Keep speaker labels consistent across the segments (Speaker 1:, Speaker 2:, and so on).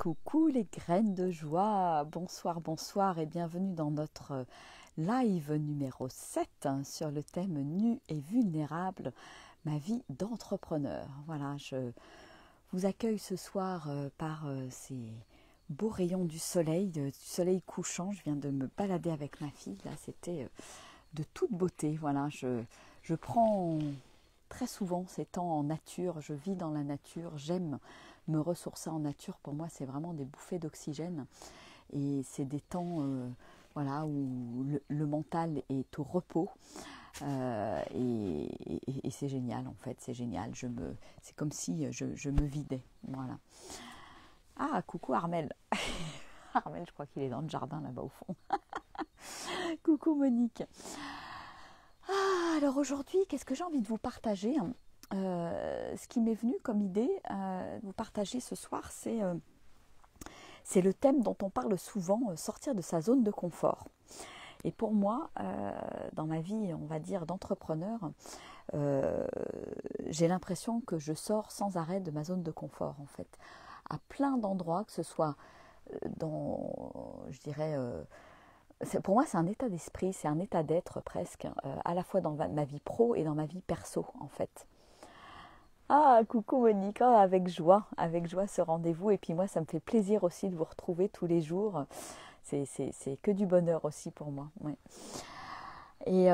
Speaker 1: Coucou les graines de joie, bonsoir, bonsoir et bienvenue dans notre live numéro 7 sur le thème nu et vulnérable, ma vie d'entrepreneur. Voilà, je vous accueille ce soir par ces beaux rayons du soleil couchant. Je viens de me balader avec ma fille, là c'était de toute beauté. Voilà, je prends très souvent ces temps en nature, je vis dans la nature, j'aime me ressourcer en nature. Pour moi, c'est vraiment des bouffées d'oxygène et c'est des temps voilà, où le mental est au repos et c'est génial en fait, c'est génial. C'est comme si je me vidais. Voilà. Ah, coucou Armel. Armel, je crois qu'il est dans le jardin là-bas au fond. Coucou Monique. Alors aujourd'hui, qu'est-ce que j'ai envie de vous partager? Ce qui m'est venu comme idée de vous partager ce soir, c'est le thème dont on parle souvent, sortir de sa zone de confort. Et pour moi, dans ma vie, on va dire, d'entrepreneur, j'ai l'impression que je sors sans arrêt de ma zone de confort, en fait. À plein d'endroits, que ce soit je dirais, pour moi, c'est un état d'esprit, c'est un état d'être presque, à la fois dans ma vie pro et dans ma vie perso, en fait. Ah, coucou Monique, avec joie ce rendez-vous. Et puis moi, ça me fait plaisir aussi de vous retrouver tous les jours. C'est que du bonheur aussi pour moi. Ouais. Et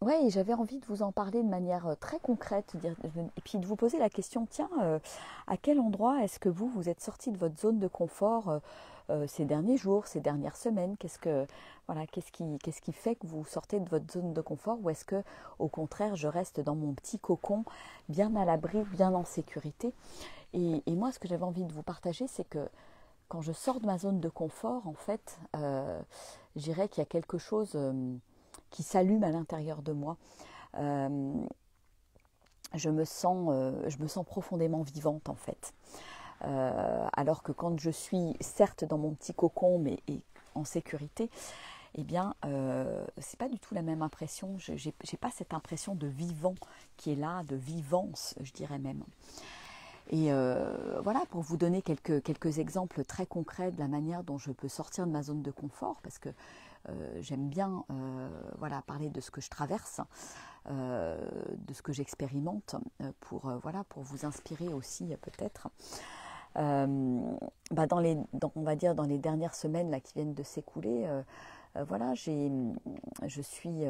Speaker 1: ouais, j'avais envie de vous en parler de manière très concrète. Et puis de vous poser la question, tiens, à quel endroit est-ce que vous êtes sorti de votre zone de confort ces derniers jours, ces dernières semaines? Qu'est-ce qui fait que vous sortez de votre zone de confort, ou est-ce que au contraire je reste dans mon petit cocon bien à l'abri, bien en sécurité? Et moi, ce que j'avais envie de vous partager, c'est que quand je sors de ma zone de confort, en fait, je dirais qu'il y a quelque chose qui s'allume à l'intérieur de moi. Euh, je me sens profondément vivante, en fait. Alors que quand je suis certes dans mon petit cocon, mais en sécurité, eh bien, c'est pas du tout la même impression. J'ai pas cette impression de vivant qui est là, de vivance, je dirais même. Et voilà, pour vous donner quelques exemples très concrets de la manière dont je peux sortir de ma zone de confort, parce que j'aime bien voilà, parler de ce que je traverse, de ce que j'expérimente, pour vous inspirer aussi peut-être. On va dire dans les dernières semaines là, qui viennent de s'écouler, voilà, je suis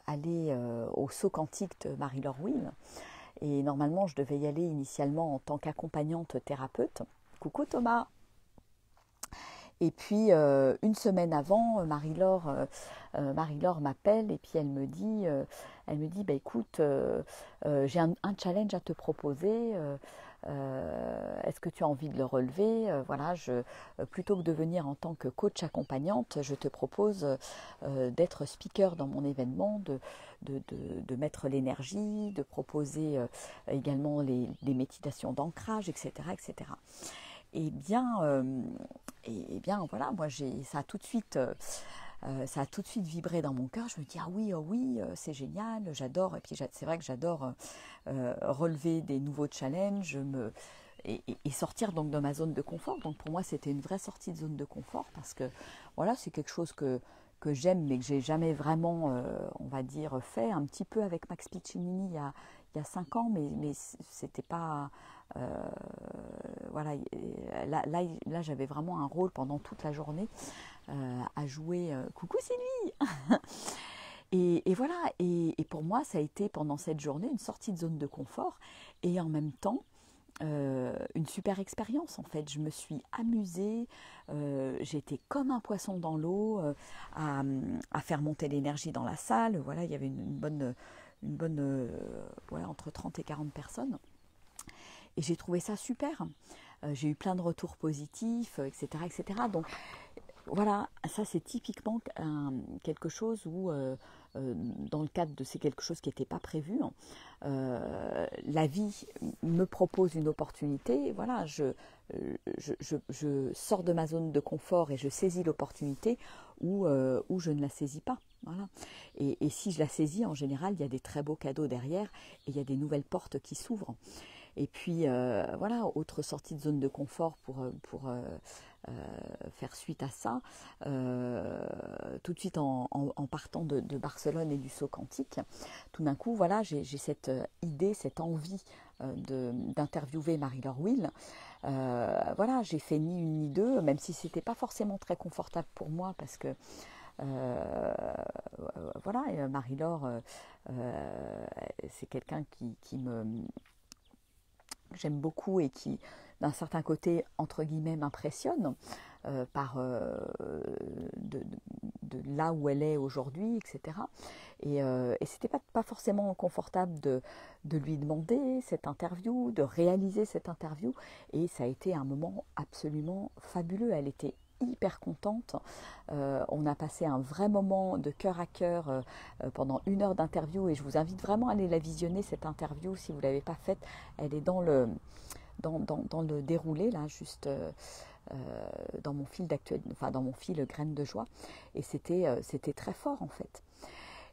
Speaker 1: allée au saut quantique de Marie-Laure Will. Et normalement, je devais y aller initialement en tant qu'accompagnante thérapeute. Coucou Thomas. Et puis, une semaine avant, Marie-Laure m'appelle et puis elle me dit, bah, écoute, j'ai un challenge à te proposer. Est-ce que tu as envie de le relever? Voilà, plutôt que de venir en tant que coach accompagnante, je te propose d'être speaker dans mon événement, de mettre l'énergie, de proposer également les méditations d'ancrage, etc., etc. Eh bien, voilà, moi ça a tout de suite vibré dans mon cœur. Je me dis ah oui, oh oui, c'est génial, j'adore. Et puis c'est vrai que j'adore relever des nouveaux challenges, et sortir donc de ma zone de confort. Donc pour moi, c'était une vraie sortie de zone de confort, parce que voilà, c'est quelque chose que j'aime, mais que j'ai jamais vraiment, on va dire, fait. Un petit peu avec Max Piccinini il y a 5 ans, mais c'était pas voilà, là j'avais vraiment un rôle pendant toute la journée à jouer. Coucou Sylvie. Et voilà, et pour moi ça a été pendant cette journée une sortie de zone de confort, et en même temps une super expérience en fait. Je me suis amusée, j'étais comme un poisson dans l'eau, à faire monter l'énergie dans la salle. Voilà, il y avait une bonne ouais, entre 30 et 40 personnes. Et j'ai trouvé ça super. J'ai eu plein de retours positifs, etc., etc. Donc voilà, ça c'est typiquement quelque chose où, dans le cadre de c'est quelque chose qui n'était pas prévu, la vie me propose une opportunité. Voilà, je sors de ma zone de confort et je saisis l'opportunité, ou je ne la saisis pas. Voilà. Et si je la saisis, en général, il y a des très beaux cadeaux derrière et il y a des nouvelles portes qui s'ouvrent. Et puis voilà, autre sortie de zone de confort faire suite à ça, tout de suite en partant de Barcelone et du saut quantique, tout d'un coup, voilà, j'ai cette idée, cette envie d'interviewer Marie-Laure Will. Voilà, j'ai fait ni une ni deux, même si c'était pas forcément très confortable pour moi parce que voilà, Marie-Laure, c'est quelqu'un qui me j'aime beaucoup et qui, d'un certain côté, entre guillemets, m'impressionne par de là où elle est aujourd'hui, etc. Et c'était pas forcément confortable de lui demander cette interview, de réaliser cette interview. Et ça a été un moment absolument fabuleux. Elle était hyper contente. On a passé un vrai moment de cœur à cœur pendant 1 heure d'interview et je vous invite vraiment à aller la visionner cette interview si vous ne l'avez pas faite. Elle est dans le déroulé là, juste dans mon fil d'actualité, enfin dans mon fil graines de joie. Et c'était très fort en fait.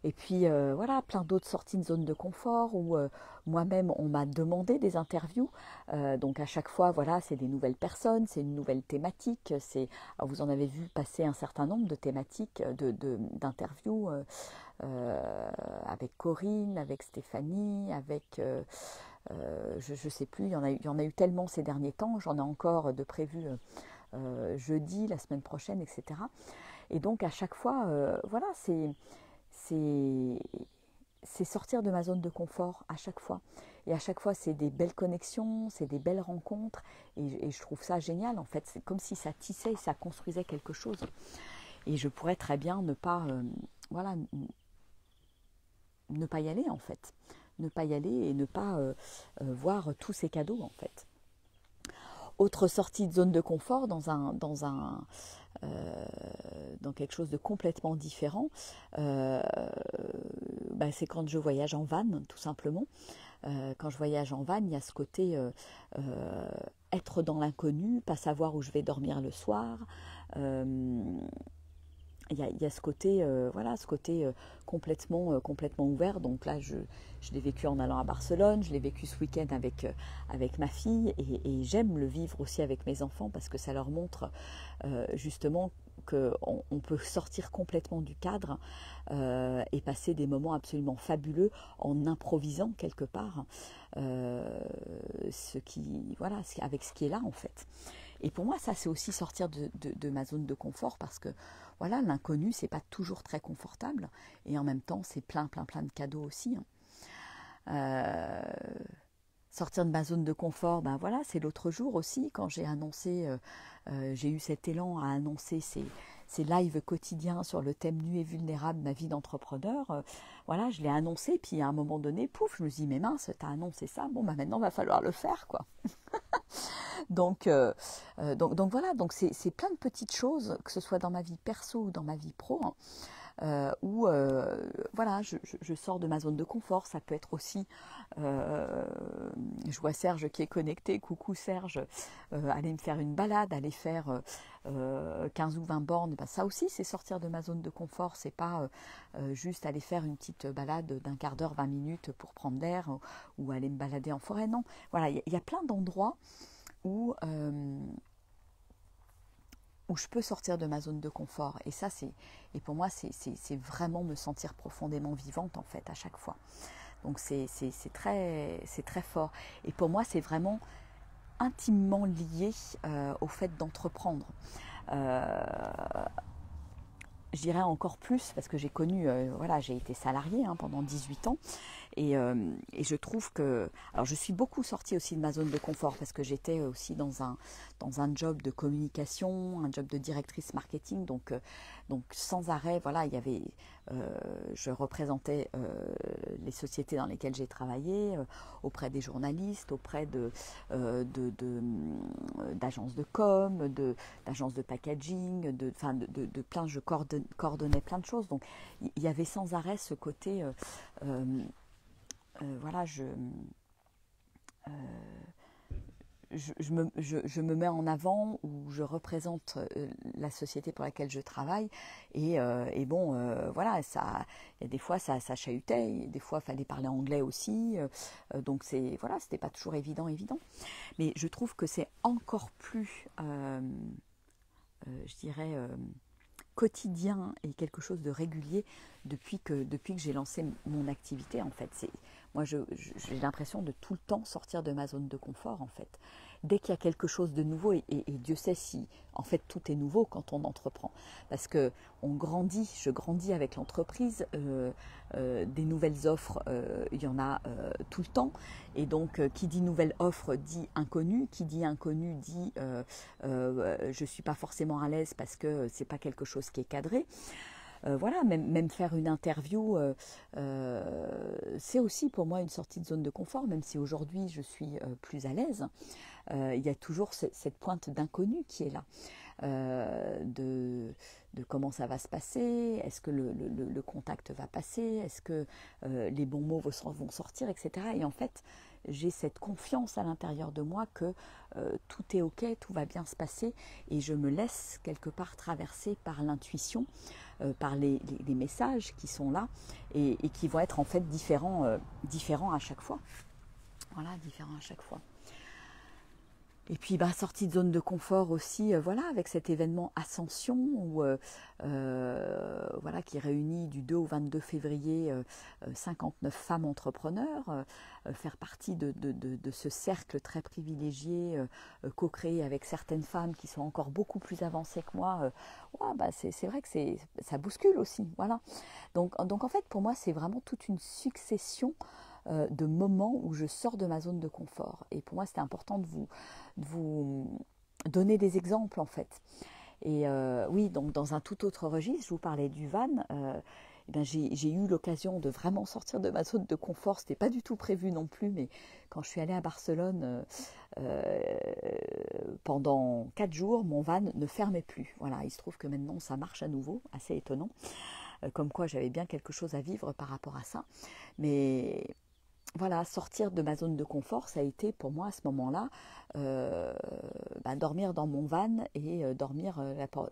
Speaker 1: Et puis voilà, plein d'autres sorties de zone de confort où moi-même on m'a demandé des interviews. Donc à chaque fois, voilà, c'est des nouvelles personnes, c'est une nouvelle thématique. Vous en avez vu passer un certain nombre de thématiques, d'interviews avec Corinne, avec Stéphanie, avec je sais plus. Il y en a eu tellement ces derniers temps. J'en ai encore de prévus jeudi, la semaine prochaine, etc. Et donc à chaque fois, voilà, c'est sortir de ma zone de confort à chaque fois. Et à chaque fois, c'est des belles connexions, c'est des belles rencontres. Et je trouve ça génial, en fait. C'est comme si ça tissait et ça construisait quelque chose. Et je pourrais très bien ne pas, voilà, ne pas y aller, en fait. Ne pas y aller et ne pas voir tous ces cadeaux, en fait. Autre sortie de zone de confort dans quelque chose de complètement différent, c'est quand je voyage en van, tout simplement. Quand je voyage en van, il y a ce côté être dans l'inconnu, pas savoir où je vais dormir le soir. Il y a ce côté, voilà, ce côté complètement ouvert. Donc là, je l'ai vécu en allant à Barcelone, je l'ai vécu ce week-end avec ma fille et j'aime le vivre aussi avec mes enfants parce que ça leur montre justement qu'on peut sortir complètement du cadre et passer des moments absolument fabuleux en improvisant quelque part avec ce qui est là en fait. Et pour moi, ça, c'est aussi sortir de ma zone de confort parce que voilà, l'inconnu, c'est pas toujours très confortable et en même temps, c'est plein de cadeaux aussi. Sortir de ma zone de confort, ben voilà, c'est l'autre jour aussi quand j'ai annoncé, j'ai eu cet élan à annoncer ces lives quotidiens sur le thème nu et vulnérable, ma vie d'entrepreneur. Voilà, je l'ai annoncé, puis à un moment donné, pouf, je me suis dit, mais mince, t'as annoncé ça, bon, bah maintenant, va falloir le faire, quoi. Donc voilà, donc c'est plein de petites choses, que ce soit dans ma vie perso ou dans ma vie pro, où voilà, je sors de ma zone de confort. Ça peut être aussi, je vois Serge qui est connecté, coucou Serge, aller me faire une balade, aller faire 15 ou 20 bornes, ben ça aussi c'est sortir de ma zone de confort, c'est pas juste aller faire une petite balade d'un quart d'heure, 20 minutes pour prendre l'air ou aller me balader en forêt, non. Voilà, il y a plein d'endroits où je peux sortir de ma zone de confort. Et pour moi, c'est vraiment me sentir profondément vivante, en fait, à chaque fois. Donc, c'est très fort. Et pour moi, c'est vraiment intimement lié au fait d'entreprendre. Je dirais encore plus, parce que j'ai connu, voilà, j'ai été salariée pendant 18 ans. Et je trouve que... Alors, je suis beaucoup sortie aussi de ma zone de confort parce que j'étais aussi dans un job de communication, un job de directrice marketing. Donc sans arrêt, voilà, il y avait... je représentais les sociétés dans lesquelles j'ai travaillé, auprès des journalistes, auprès d'agences de com, d'agences de packaging, de plein... Je coordonnais plein de choses. Donc, il y avait sans arrêt ce côté... voilà, je me mets en avant ou je représente la société pour laquelle je travaille et bon voilà ça il y a des fois ça chahutait, des fois il fallait parler anglais aussi donc c'est voilà c'était pas toujours évident mais je trouve que c'est encore plus je dirais quotidien et quelque chose de régulier depuis que j'ai lancé mon activité en fait. Moi j'ai l'impression de tout le temps sortir de ma zone de confort en fait. Dès qu'il y a quelque chose de nouveau et Dieu sait si en fait tout est nouveau quand on entreprend parce que je grandis avec l'entreprise, des nouvelles offres, il y en a tout le temps et donc qui dit nouvelle offre dit inconnu, qui dit inconnu dit je suis pas forcément à l'aise parce que c'est pas quelque chose qui est cadré. Voilà, même faire une interview, c'est aussi pour moi une sortie de zone de confort, même si aujourd'hui je suis plus à l'aise. Il y a toujours cette pointe d'inconnu qui est là, de comment ça va se passer, est-ce que le contact va passer, est-ce que les bons mots vont sortir, etc. Et en fait, j'ai cette confiance à l'intérieur de moi que tout est ok, tout va bien se passer et je me laisse quelque part traverser par l'intuition, par les messages qui sont là et qui vont être en fait différents à chaque fois. Voilà, différents à chaque fois. Et puis sortie de zone de confort aussi, voilà, avec cet événement Ascension où, voilà, qui réunit du 2 au 22 février 59 femmes entrepreneurs, faire partie de ce cercle très privilégié, co-créé avec certaines femmes qui sont encore beaucoup plus avancées que moi. Ouais, c'est vrai que ça bouscule aussi, voilà. Donc en fait pour moi c'est vraiment toute une succession de moments où je sors de ma zone de confort. Et pour moi, c'était important de vous donner des exemples, en fait. Et oui, donc dans un tout autre registre, je vous parlais du van. J'ai eu l'occasion de vraiment sortir de ma zone de confort. C'était pas du tout prévu non plus, mais quand je suis allée à Barcelone pendant 4 jours, mon van ne fermait plus. Voilà, il se trouve que maintenant ça marche à nouveau, assez étonnant. Comme quoi j'avais bien quelque chose à vivre par rapport à ça. Mais voilà, sortir de ma zone de confort, ça a été pour moi à ce moment-là dormir dans mon van et dormir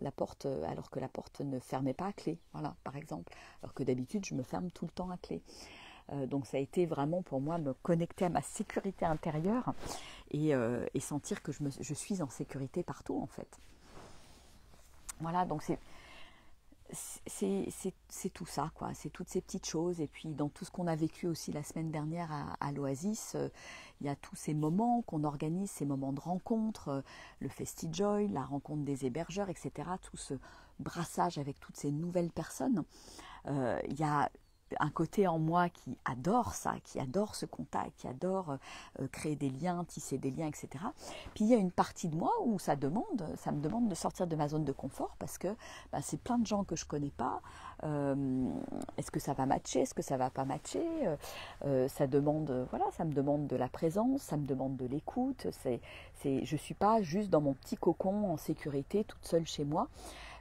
Speaker 1: la porte alors que la porte ne fermait pas à clé, voilà, par exemple. Alors que d'habitude, je me ferme tout le temps à clé. Donc ça a été vraiment pour moi me connecter à ma sécurité intérieure et sentir que je suis en sécurité partout en fait. Voilà, donc c'est tout ça, quoi. C'est toutes ces petites choses. Et puis dans tout ce qu'on a vécu aussi la semaine dernière à l'Oasis, il y a tous ces moments qu'on organise, ces moments de rencontre, le FestiJoy, la rencontre des hébergeurs, etc. Tout ce brassage avec toutes ces nouvelles personnes. Il y a un côté en moi qui adore ça, qui adore ce contact, qui adore créer des liens, tisser des liens, etc. Puis il y a une partie de moi où ça me demande de sortir de ma zone de confort parce que c'est plein de gens que je connais pas. Est-ce que ça va matcher, est-ce que ça va pas matcher, ça demande, voilà, ça me demande de la présence, ça me demande de l'écoute. Je suis pas juste dans mon petit cocon en sécurité, toute seule chez moi.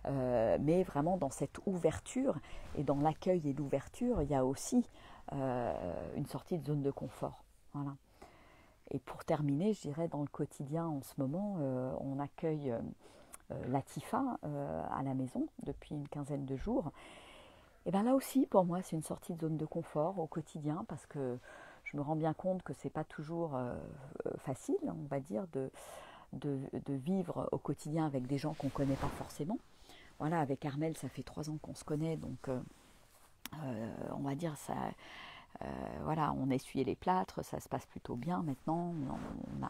Speaker 1: Mais vraiment dans cette ouverture et dans l'accueil et l'ouverture, il y a aussi une sortie de zone de confort. Voilà. Et pour terminer, je dirais dans le quotidien en ce moment, on accueille Latifa à la maison depuis une quinzaine de jours. Et bien là aussi, pour moi, c'est une sortie de zone de confort au quotidien parce que je me rends bien compte que c'est pas toujours facile, on va dire, de vivre au quotidien avec des gens qu'on ne connaît pas forcément. Voilà, avec Armel, ça fait 3 ans qu'on se connaît, donc on va dire ça. Voilà, on a essuyé les plâtres, ça se passe plutôt bien maintenant,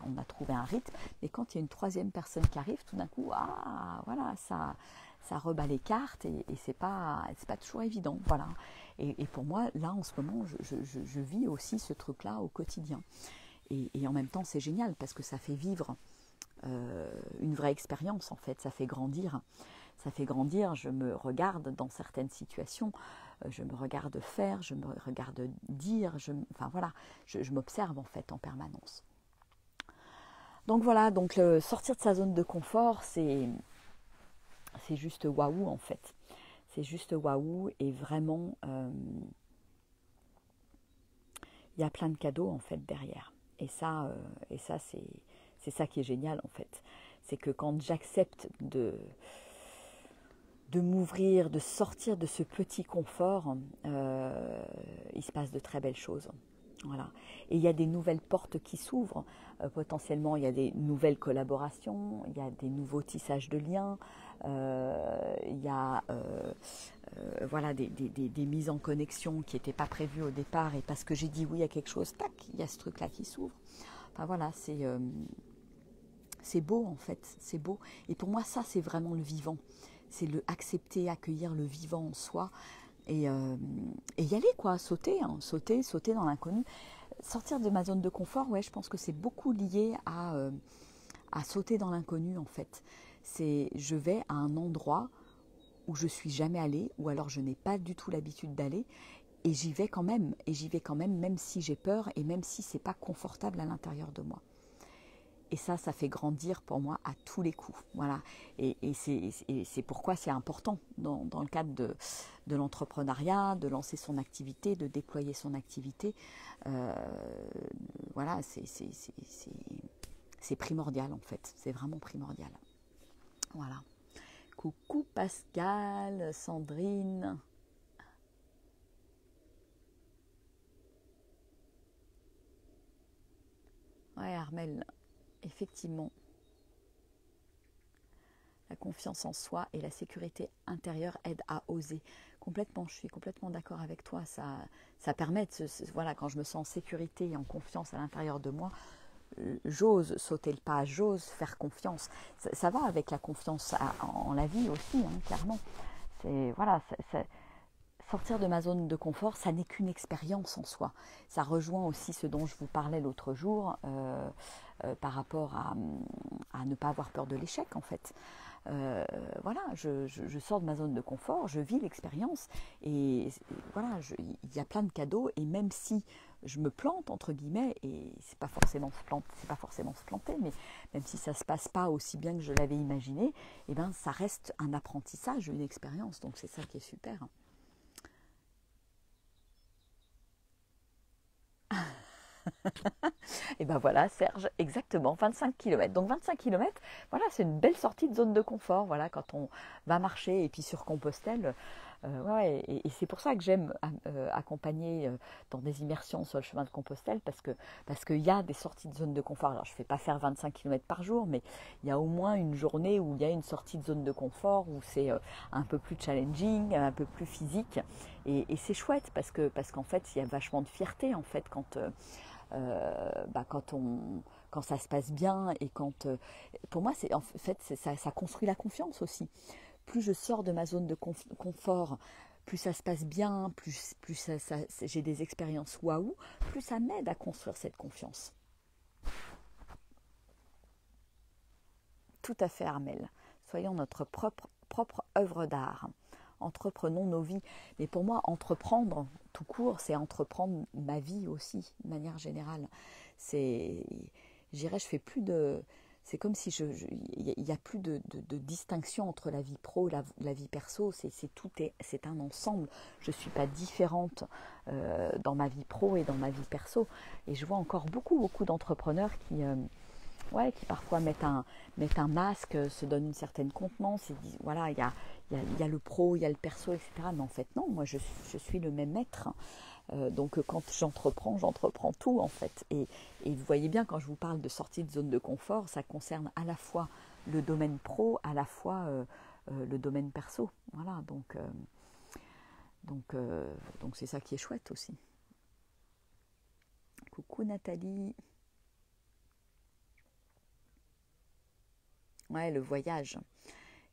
Speaker 1: on a trouvé un rythme. Et quand il y a une troisième personne qui arrive, tout d'un coup, voilà, ça rebat les cartes et c'est pas toujours évident. Voilà. Et pour moi, là, en ce moment, je vis aussi ce truc-là au quotidien. Et en même temps, c'est génial parce que ça fait vivre une vraie expérience, en fait, ça fait grandir. Ça fait grandir, je me regarde dans certaines situations, je me regarde faire, je me regarde dire, enfin voilà, je m'observe en fait en permanence. Donc voilà, donc sortir de sa zone de confort, c'est juste waouh en fait. C'est juste waouh et vraiment, il y a plein de cadeaux en fait derrière. Et ça C'est ça qui est génial en fait. C'est que quand j'accepte de m'ouvrir, de sortir de ce petit confort, il se passe de très belles choses. Voilà. Et il y a des nouvelles portes qui s'ouvrent. Potentiellement, il y a des nouvelles collaborations, il y a des nouveaux tissages de liens, il y a voilà, des mises en connexion qui n'étaient pas prévues au départ. Et parce que j'ai dit oui à quelque chose, tac, il y a ce truc-là qui s'ouvre. Enfin voilà, c'est beau en fait, c'est beau. Et pour moi, ça, c'est vraiment le vivant. C'est le accepter, accueillir le vivant en soi et y aller quoi, sauter, hein, sauter dans l'inconnu. Sortir de ma zone de confort, ouais, je pense que c'est beaucoup lié à sauter dans l'inconnu en fait. C'est je vais à un endroit où je suis jamais allée, ou alors je n'ai pas du tout l'habitude d'aller, et j'y vais quand même, même si j'ai peur et même si c'est pas confortable à l'intérieur de moi. Et ça fait grandir pour moi à tous les coups. Voilà. Et c'est pourquoi c'est important dans le cadre de l'entrepreneuriat, de lancer son activité, de déployer son activité. Voilà, c'est primordial en fait. C'est vraiment primordial. Voilà. Coucou Pascal, Sandrine. Ouais, Armel, effectivement. La confiance en soi et la sécurité intérieure aident à oser. Complètement, je suis complètement d'accord avec toi. Ça permet, voilà, quand je me sens en sécurité et en confiance à l'intérieur de moi, j'ose sauter le pas, j'ose faire confiance. Ça va avec la confiance en la vie aussi, hein, clairement. Voilà, sortir de ma zone de confort, ça n'est qu'une expérience en soi. Ça rejoint aussi ce dont je vous parlais l'autre jour par rapport à ne pas avoir peur de l'échec en fait. Voilà, je sors de ma zone de confort, je vis l'expérience et voilà, il y a plein de cadeaux et même si je me plante entre guillemets et c'est pas forcément se planter, mais même si ça se passe pas aussi bien que je l'avais imaginé, eh ben ça reste un apprentissage, une expérience, donc c'est ça qui est super. Et ben voilà, Serge, exactement, 25 km. Donc 25 km, voilà, c'est une belle sortie de zone de confort, voilà, quand on va marcher et puis sur Compostelle. Ouais, et c'est pour ça que j'aime accompagner dans des immersions sur le chemin de Compostelle parce qu'il y a des sorties de zone de confort. Alors je ne fais pas faire 25 km par jour, mais il y a au moins une journée où il y a une sortie de zone de confort où c'est un peu plus challenging, un peu plus physique. Et c'est chouette parce qu'en fait, il y a vachement de fierté en fait quand ça se passe bien et pour moi c'est en fait ça construit la confiance aussi. Plus je sors de ma zone de confort, plus ça se passe bien, plus j'ai des expériences waouh, plus ça m'aide à construire cette confiance. Tout à fait, Armel. Soyons notre propre œuvre d'art. Entreprenons nos vies. Mais pour moi, entreprendre tout court, c'est entreprendre ma vie aussi, de manière générale. C'est, je dirais, je fais plus de, c'est comme si il y a plus de distinction entre la vie pro, et la vie perso. C'est un ensemble. Je suis pas différente dans ma vie pro et dans ma vie perso. Et je vois encore beaucoup d'entrepreneurs qui parfois mettent un masque, se donnent une certaine contenance, et disent, voilà, il y a le pro, il y a le perso, etc. Mais en fait, non, moi, je suis le même être. Donc, quand j'entreprends tout, en fait. Et vous voyez bien, quand je vous parle de sortie de zone de confort, ça concerne à la fois le domaine pro, à la fois le domaine perso. Voilà, donc c'est ça qui est chouette aussi. Coucou Nathalie. Ouais, le voyage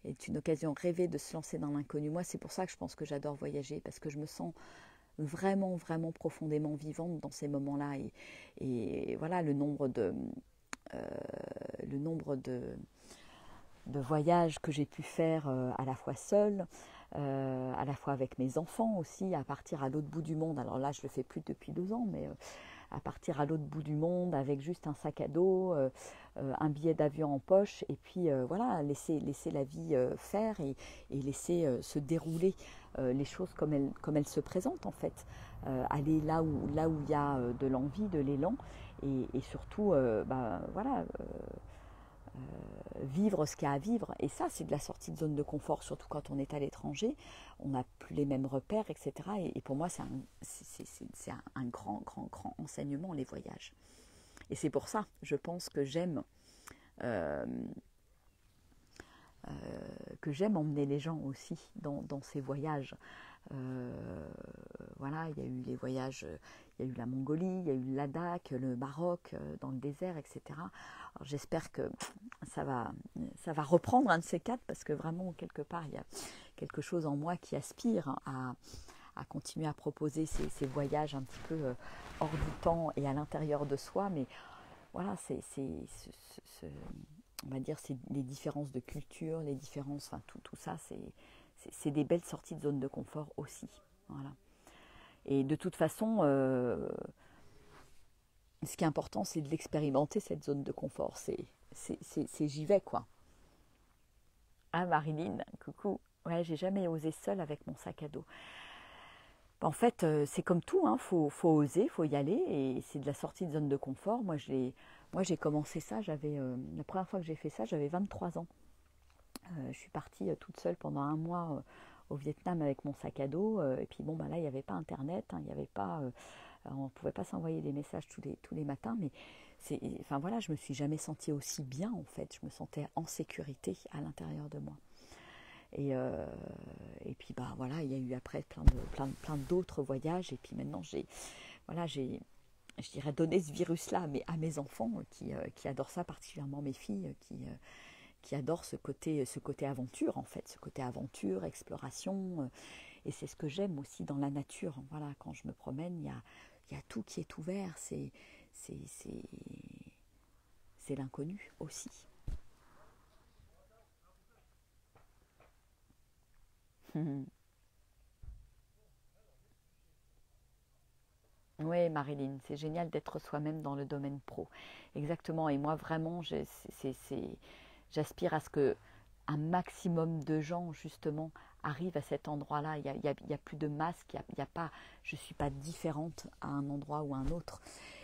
Speaker 1: est une occasion rêvée de se lancer dans l'inconnu. Moi, c'est pour ça que je pense que j'adore voyager, parce que je me sens vraiment profondément vivante dans ces moments-là. Et voilà, euh, le nombre de voyages que j'ai pu faire à la fois seule, à la fois avec mes enfants aussi, à partir à l'autre bout du monde. Alors là, je le fais plus depuis 2 ans, mais à partir à l'autre bout du monde avec juste un sac à dos, un billet d'avion en poche, et puis voilà, laisser la vie faire et laisser se dérouler les choses comme elles se présentent en fait. Aller là où il y a de l'envie, de l'élan, et surtout, voilà, vivre ce qu'il y a à vivre. Et ça, c'est de la sortie de zone de confort, surtout quand on est à l'étranger. On n'a plus les mêmes repères, etc. Et pour moi, c'est un grand, grand, grand enseignement, les voyages. Et c'est pour ça, je pense euh, que j'aime emmener les gens aussi dans ces voyages. Voilà, il y a eu les voyages, il y a eu la Mongolie, il y a eu le Ladakh, le Maroc, dans le désert, etc. Alors j'espère que ça va reprendre un de ces quatre, parce que vraiment, quelque part, il y a quelque chose en moi qui aspire à continuer à proposer ces voyages un petit peu hors du temps et à l'intérieur de soi. Mais voilà, on va dire, c'est les différences de culture, les différences, enfin tout ça, c'est des belles sorties de zone de confort aussi. Voilà. Et de toute façon, ce qui est important, c'est de l'expérimenter, cette zone de confort. C'est j'y vais, quoi. Ah, Marilyn, coucou. Ouais, j'ai jamais osé seule avec mon sac à dos. En fait, c'est comme tout, hein, faut oser, faut y aller, et c'est de la sortie de zone de confort. Moi, j'ai commencé ça, la première fois que j'ai fait ça, j'avais 23 ans. Je suis partie toute seule pendant un mois au Vietnam avec mon sac à dos. Et puis bon, bah là, il n'y avait pas Internet, hein, il y avait pas, on ne pouvait pas s'envoyer des messages tous les matins. Mais enfin voilà, je me suis jamais sentie aussi bien en fait. Je me sentais en sécurité à l'intérieur de moi. Et puis bah voilà, il y a eu après plein d'autres voyages. Et puis maintenant, je dirais, donné ce virus-là à mes enfants qui adorent ça, particulièrement mes filles qui adorent ce côté aventure, en fait, ce côté aventure, exploration. Et c'est ce que j'aime aussi dans la nature. Voilà, quand je me promène, il y a tout qui est ouvert. C'est l'inconnu aussi. Oui, Marilyn, c'est génial d'être soi-même dans le domaine pro. Exactement. Et moi, vraiment, j'aspire à ce que un maximum de gens, justement, arrivent à cet endroit-là. Il y a plus de masque, il y a pas, je ne suis pas différente à un endroit ou à un autre.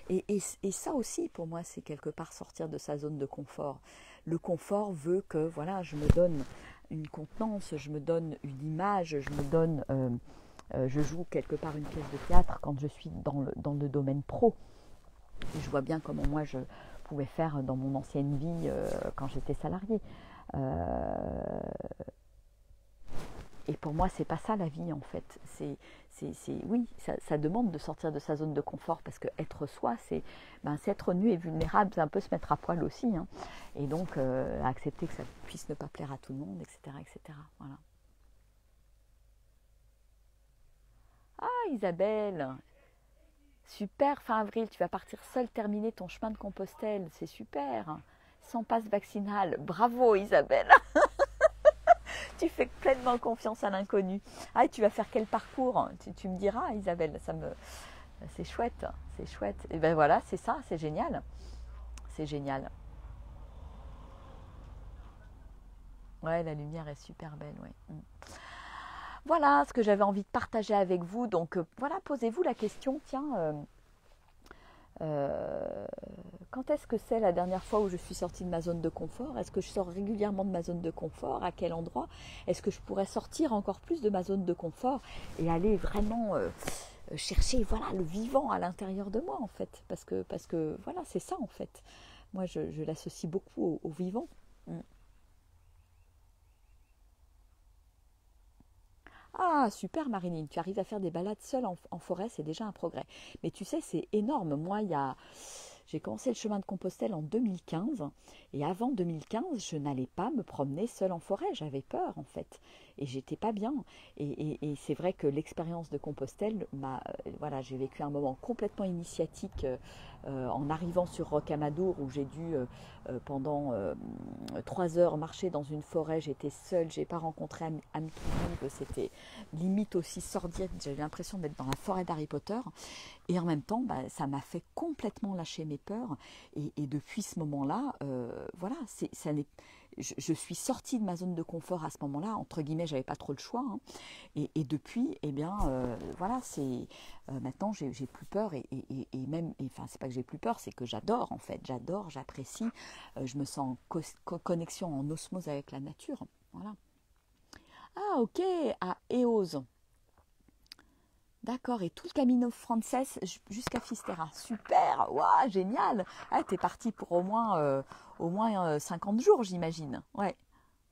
Speaker 1: Et ça aussi, pour moi, c'est quelque part sortir de sa zone de confort. Le confort veut que, voilà, je me donne une contenance, je me donne une image, je joue quelque part une pièce de théâtre quand je suis dans le domaine pro. Et je vois bien comment moi je pouvais faire dans mon ancienne vie quand j'étais salariée. Et pour moi, c'est pas ça la vie en fait. Oui, ça demande de sortir de sa zone de confort, parce que être soi, c'est être nu et vulnérable, c'est un peu se mettre à poil aussi. Hein. Et donc accepter que ça puisse ne pas plaire à tout le monde, etc., etc. Voilà. Ah, Isabelle, super, fin avril, tu vas partir seule terminer ton chemin de Compostelle, c'est super. Sans passe vaccinal, bravo Isabelle. Tu fais pleinement confiance à l'inconnu. Ah, et tu vas faire quel parcours? Tu me diras, Isabelle, c'est chouette, c'est chouette. Et ben voilà, c'est ça, c'est génial. C'est génial. Ouais, la lumière est super belle, ouais. Voilà ce que j'avais envie de partager avec vous. Donc voilà, posez-vous la question, tiens, euh, quand est-ce que c'est la dernière fois où je suis sortie de ma zone de confort? Est-ce que je sors régulièrement de ma zone de confort? À quel endroit? Est-ce que je pourrais sortir encore plus de ma zone de confort et aller vraiment chercher, voilà, le vivant à l'intérieur de moi en fait? Parce que voilà, c'est ça en fait. Moi, je l'associe beaucoup au vivant. Mm. Ah, super Marilyn, tu arrives à faire des balades seule en forêt, c'est déjà un progrès. Mais tu sais, c'est énorme. Moi, j'ai commencé le chemin de Compostelle en 2015, et avant 2015, je n'allais pas me promener seule en forêt. J'avais peur en fait, et j'étais pas bien. Et c'est vrai que l'expérience de Compostelle voilà, j'ai vécu un moment complètement initiatique en arrivant sur Rocamadour, où j'ai dû pendant 3 heures marcher dans une forêt. J'étais seule, j'ai pas rencontré âme qui vive, c'était limite aussi sordide. J'avais l'impression d'être dans la forêt d'Harry Potter. Et en même temps, ça m'a fait complètement lâcher mes peurs. Et depuis ce moment-là, voilà, je suis sortie de ma zone de confort à ce moment-là, entre guillemets, j'avais pas trop le choix, hein. Et depuis, eh bien, voilà, c'est maintenant j'ai plus peur et même, enfin, c'est pas que j'ai plus peur, c'est que j'adore en fait, j'adore, j'apprécie, je me sens en connexion, en osmose avec la nature, voilà. Ah ok, à Eose. D'accord, et tout le Camino Frances jusqu'à Fisterra. Super, waouh, génial. Ah, t'es parti pour au moins 50 jours, j'imagine. Ouais.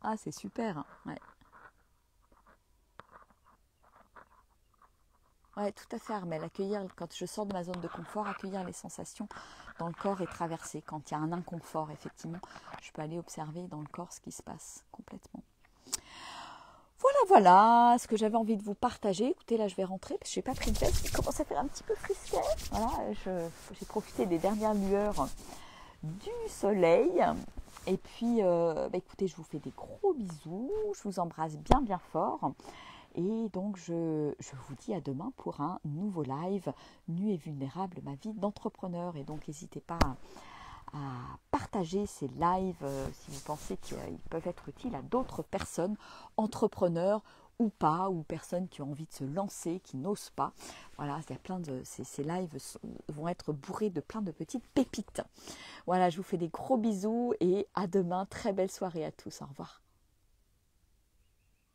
Speaker 1: Ah, c'est super. Ouais. Ouais, tout à fait, Armel. Accueillir, quand je sors de ma zone de confort, accueillir les sensations dans le corps et traverser. Quand il y a un inconfort, effectivement, je peux aller observer dans le corps ce qui se passe complètement. Voilà, voilà ce que j'avais envie de vous partager. Écoutez, là, je vais rentrer parce que je n'ai pas pris de veste. Il commence à faire un petit peu frisquet. Voilà, j'ai profité des dernières lueurs du soleil. Et puis, bah, écoutez, je vous fais des gros bisous. Je vous embrasse bien, bien fort. Et donc, je vous dis à demain pour un nouveau live, Nu et vulnérable, ma vie d'entrepreneur. Et donc, n'hésitez pas à partager ces lives si vous pensez qu'ils peuvent être utiles à d'autres personnes, entrepreneurs ou pas, ou personnes qui ont envie de se lancer, qui n'osent pas. Voilà, il y a plein de ces lives vont être bourrés de plein de petites pépites. Voilà, je vous fais des gros bisous et à demain. Très belle soirée à tous. Au revoir.